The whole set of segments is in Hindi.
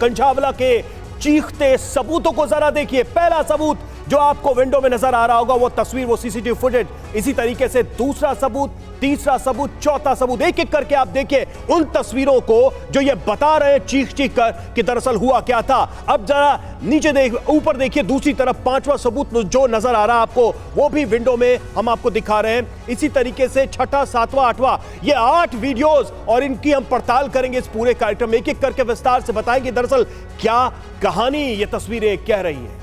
कंझावला के चीखते सबूतों को जरा देखिए। पहला सबूत जो आपको विंडो में नजर आ रहा होगा वो तस्वीर, वो सीसीटीवी फुटेज। इसी तरीके से दूसरा सबूत, तीसरा सबूत, चौथा सबूत, एक एक करके आप देखिए उन तस्वीरों को जो ये बता रहे हैं चीख चीख कर कि दरअसल हुआ क्या था। अब जरा नीचे ऊपर देखिए, दूसरी तरफ पांचवा सबूत जो नजर आ रहा है आपको, वो भी विंडो में हम आपको दिखा रहे हैं। इसी तरीके से छठा, सातवां, आठवां, ये 8 वीडियोस और इनकी हम पड़ताल करेंगे इस पूरे कार्यक्रम में। एक एक करके विस्तार से बताएंगे दरअसल क्या कहानी ये तस्वीरें कह रही है।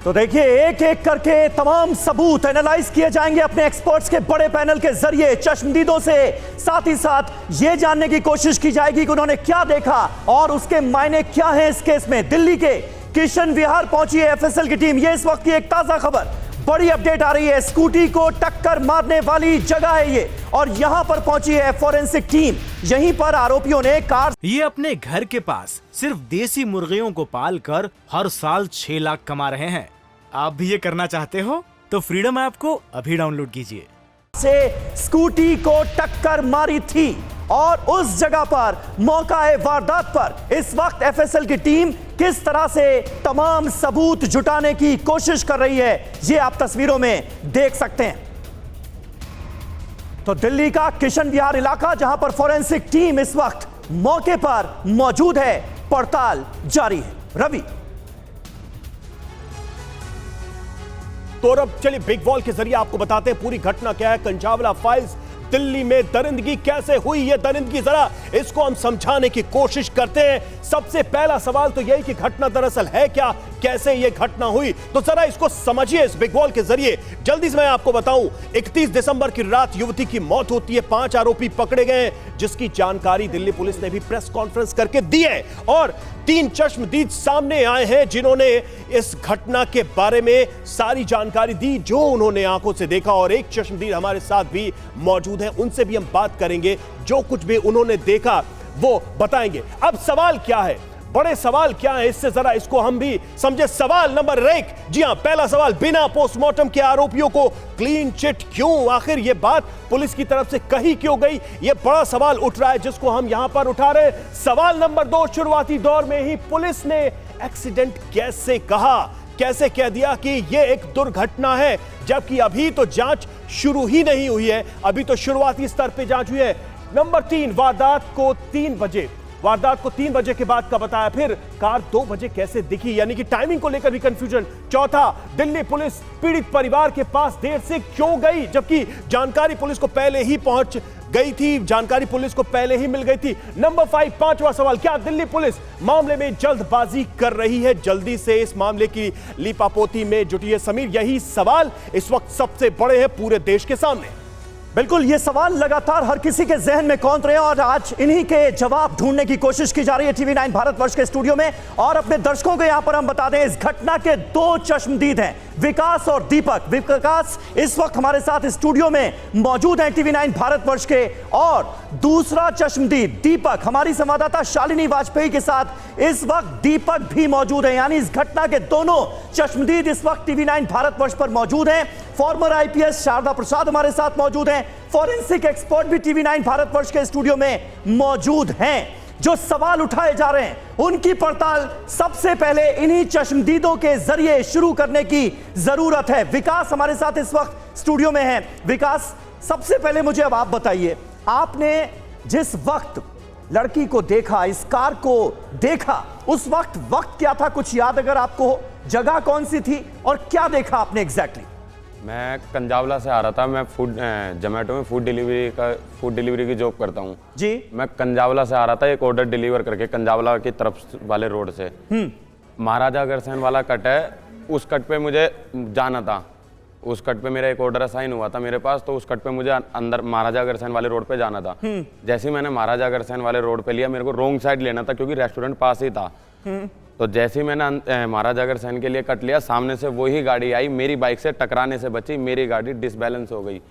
तो देखिए, एक एक करके तमाम सबूत एनालाइज किए जाएंगे अपने एक्सपर्ट्स के बड़े पैनल के जरिए, चश्मदीदों से। साथ ही साथ ये जानने की कोशिश की जाएगी कि उन्होंने क्या देखा और उसके मायने क्या हैं इस केस में। दिल्ली के किशन विहार पहुंची है एफएसएल की टीम। ये इस वक्त की एक ताजा खबर, बड़ी अपडेट आ रही है। स्कूटी को टक्कर मारने वाली जगह है ये, और यहां पर पहुंची है फोरेंसिक टीम। यहीं पर आरोपियों ने कार, ये अपने घर के पास सिर्फ देसी मुर्गियों को पालकर हर साल 6 लाख कमा रहे हैं। आप भी ये करना चाहते हो तो फ्रीडम ऐप को अभी डाउनलोड कीजिए। से स्कूटी को टक्कर मारी थी और उस जगह पर मौका वारदात पर इस वक्त एफएसएल की टीम किस तरह से तमाम सबूत जुटाने की कोशिश कर रही है, ये आप तस्वीरों में देख सकते हैं। तो दिल्ली का किशन विहार इलाका, जहां पर फोरेंसिक टीम इस वक्त मौके पर मौजूद है, पड़ताल जारी है। रवि, तो अब चलिए बिग वॉल के जरिए आपको बताते हैं पूरी घटना क्या है। कंझावला फाइल्स, दिल्ली में दरिंदगी कैसे हुई, ये दरिंदगी जरा इसको हम समझाने की कोशिश करते हैं। सबसे पहला सवाल तो यही कि घटना दरअसल है क्या, कैसे ये घटना हुई, तो जरा इसको समझिए इस बिग वॉल के जरिए। जल्दी से मैं आपको बताऊं, 31 दिसंबर की रात युवती की मौत होती है। 5 आरोपी पकड़े गए, जिसकी जानकारी दिल्ली पुलिस ने भी प्रेस कॉन्फ्रेंस करके दी है। और 3 चश्मदीद सामने आए हैं जिन्होंने इस घटना के बारे में सारी जानकारी दी, जो उन्होंने आंखों से देखा। और एक चश्मदीद हमारे साथ भी मौजूद है, उनसे भी हम बात करेंगे, जो कुछ भी उन्होंने देखा वो बताएंगे। अब सवाल क्या है, बड़े सवाल क्या है, इससे जरा इसको हम भी समझे। सवाल नंबर 1, जी हां, पहला सवाल, बिना पोस्टमार्टम के आरोपियों को क्लीन चिट क्यों? आखिर यह बात पुलिस की तरफ से कही क्यों गई? यह बड़ा सवाल उठ रहा है जिसको हम यहां पर उठा रहे हैं। सवाल नंबर 2, शुरुआती दौर में ही पुलिस ने एक्सीडेंट कैसे कहा, कैसे कह दिया कि यह एक दुर्घटना है, जबकि अभी तो जांच शुरू ही नहीं हुई है, अभी तो शुरुआती स्तर पर जांच हुई है। नंबर 3, वारदात को 3 बजे के बाद का बताया। फिर कार 2 बजे कैसे दिखी, यानी कि टाइमिंग को लेकर भी कंफ्यूजन। चौथा, दिल्ली पुलिस पीड़ित परिवार के पास देर से क्यों गई, जबकि जानकारी पुलिस को पहले ही पहुंच गई थी, जानकारी पुलिस को पहले ही मिल गई थी। नंबर 5, पांचवा सवाल, क्या दिल्ली पुलिस मामले में जल्दबाजी कर रही है, जल्दी से इस मामले की लीपापोती में जुटी है? समीर, यही सवाल इस वक्त सबसे बड़े हैं पूरे देश के सामने। बिल्कुल, ये सवाल लगातार हर किसी के जहन में कौंध रहे हैं और आज इन्हीं के जवाब ढूंढने की कोशिश की जा रही है टीवी 9 भारतवर्ष के स्टूडियो में। और अपने दर्शकों को यहां पर हम बता दें, इस घटना के 2 चश्मदीद हैं, विकास और दीपक। विकास इस वक्त हमारे साथ स्टूडियो में मौजूद हैं टीवी 9 भारतवर्ष के, और दूसरा चश्मदीद दीपक, हमारी संवाददाता शालिनी वाजपेयी के साथ इस वक्त दीपक भी मौजूद है। यानी इस घटना के दोनों चश्मदीद इस वक्त टीवी 9 भारतवर्ष पर मौजूद हैं। फॉर्मर आईपीएस शारदा प्रसाद हमारे साथ मौजूद हैं, फोरेंसिक एक्सपर्ट भी टीवी 9 भारतवर्ष के स्टूडियो में मौजूद हैं। जो सवाल उठाए जा रहे हैं उनकी पड़ताल सबसे पहले इन्हीं चश्मदीदों के जरिए शुरू करने की जरूरत है। विकास हमारे साथ इस वक्त स्टूडियो में है। विकास, सबसे पहले मुझे अब आप बताइए, आपने जिस वक्त लड़की को देखा, इस कार को देखा, उस वक्त क्या था, कुछ याद अगर आपको हो? जगह कौन सी थी और क्या देखा आपने एग्जैक्टली? मैं कंझावला से आ रहा था। मैं जोमेटो में फूड डिलीवरी की जॉब करता हूँ जी। मैं कंझावला से आ रहा था एक ऑर्डर डिलीवर करके, कंझावला की तरफ वाले रोड से। महाराजा अग्रसेन वाला कट है, उस कट पे मुझे जाना था। उस कट पे मेरा एक ऑर्डर असाइन हुआ था मेरे पास, तो उस कट पे मुझे अंदर महाराजा अग्रसेन वाले रोड पे जाना था। जैसे ही मैंने महाराजा अग्रसेन वाले रोड पे लिया, मेरे को रोंग साइड लेना था क्योंकि रेस्टोरेंट पास ही था। तो जैसे ही मैंने महाराजा अग्रसेन के लिए कट लिया, सामने से वही गाड़ी आई, मेरी बाइक से टकराने से बची, मेरी गाड़ी डिसबैलेंस हो गई।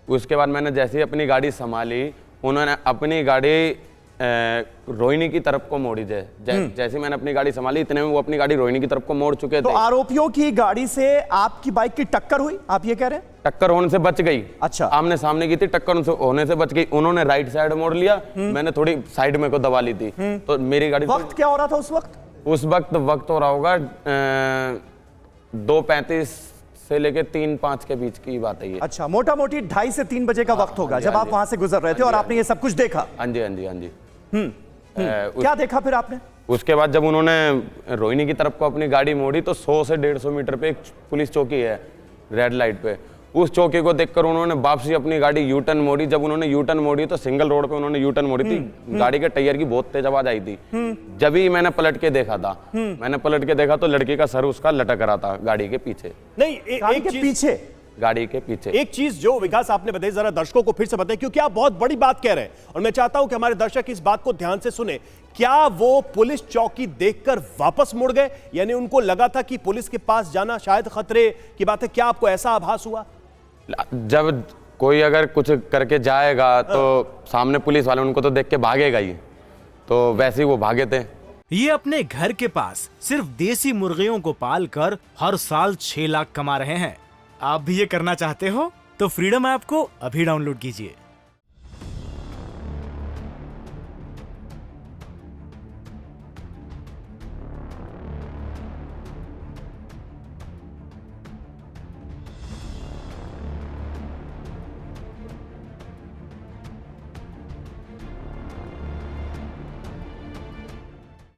उसके बाद मैंने जैसे ही अपनी गाड़ी संभाली, उन्होंने अपनी गाड़ी रोहिणी की तरफ को मोड़ी जैसे मैंने अपनी गाड़ी संभाली इतने में वो अपनी गाड़ी रोहिणी की तरफ को मोड़ चुके तो थे। आरोपियों की गाड़ी से आपकी बाइक की टक्कर हुई, आप ये कह रहे हैं? टक्कर होने से बच गई। अच्छा। आमने सामने की थी, टक्कर होने से बच गई। उन्होंने राइट साइड मोड़ लिया, मैंने थोड़ी साइड में को दबा ली थी, तो मेरी गाड़ी। वक्त क्या हो रहा था उस वक्त? उस वक्त हो रहा होगा 2:35 से लेके 3:05 के बीच की बात है ये। अच्छा, मोटा मोटी 2:30 से 3 बजे का वक्त होगा जब आप वहां से गुजर रहे थे और आपने ये सब कुछ देखा। हाँ जी, हाँ जी, हाँ जी। क्या देखा फिर आपने? उसके बाद जब उन्होंने रोहिणी की तरफ को अपनी गाड़ी मोड़ी तो 100 से 150 मीटर पे एक पुलिस चौकी है रेड लाइट पे। उस चौकी को देखकर उन्होंने वापसी अपनी गाड़ी यू टर्न मोड़ी। जब उन्होंने यू टर्न मोड़ी तो सिंगल रोड पे उन्होंने यू टर्न मोड़ी थी, गाड़ी के टायर की बहुत तेज आवाज आई थी। जब ही मैंने पलट के देखा था, तो लड़की का सर उसका लटक रहा था गाड़ी के पीछे। नहीं, एक पीछे, गाड़ी के पीछे। एक चीज जो विकास आपने बताई जरा दर्शकों को फिर से बताएं, क्योंकि आप बहुत बड़ी बात कह रहे हैं और मैं चाहता हूं कि हमारे दर्शक इस बात को ध्यान से सुने। क्या वो पुलिस चौकी देखकर वापस मुड़ गए, यानी उनको लगा था कि पुलिस के पास जाना शायद खतरे की बात है? क्या आपको ऐसा आभास हुआ? जब कोई अगर कुछ करके जाएगा तो सामने पुलिस वाले उनको तो देख के भागेगा ही, तो वैसे ही वो भागे थे। ये अपने घर के पास सिर्फ देसी मुर्गियों को पालकर हर साल 6 लाख कमा रहे हैं। आप भी ये करना चाहते हो तो फ्रीडम ऐप को अभी डाउनलोड कीजिए।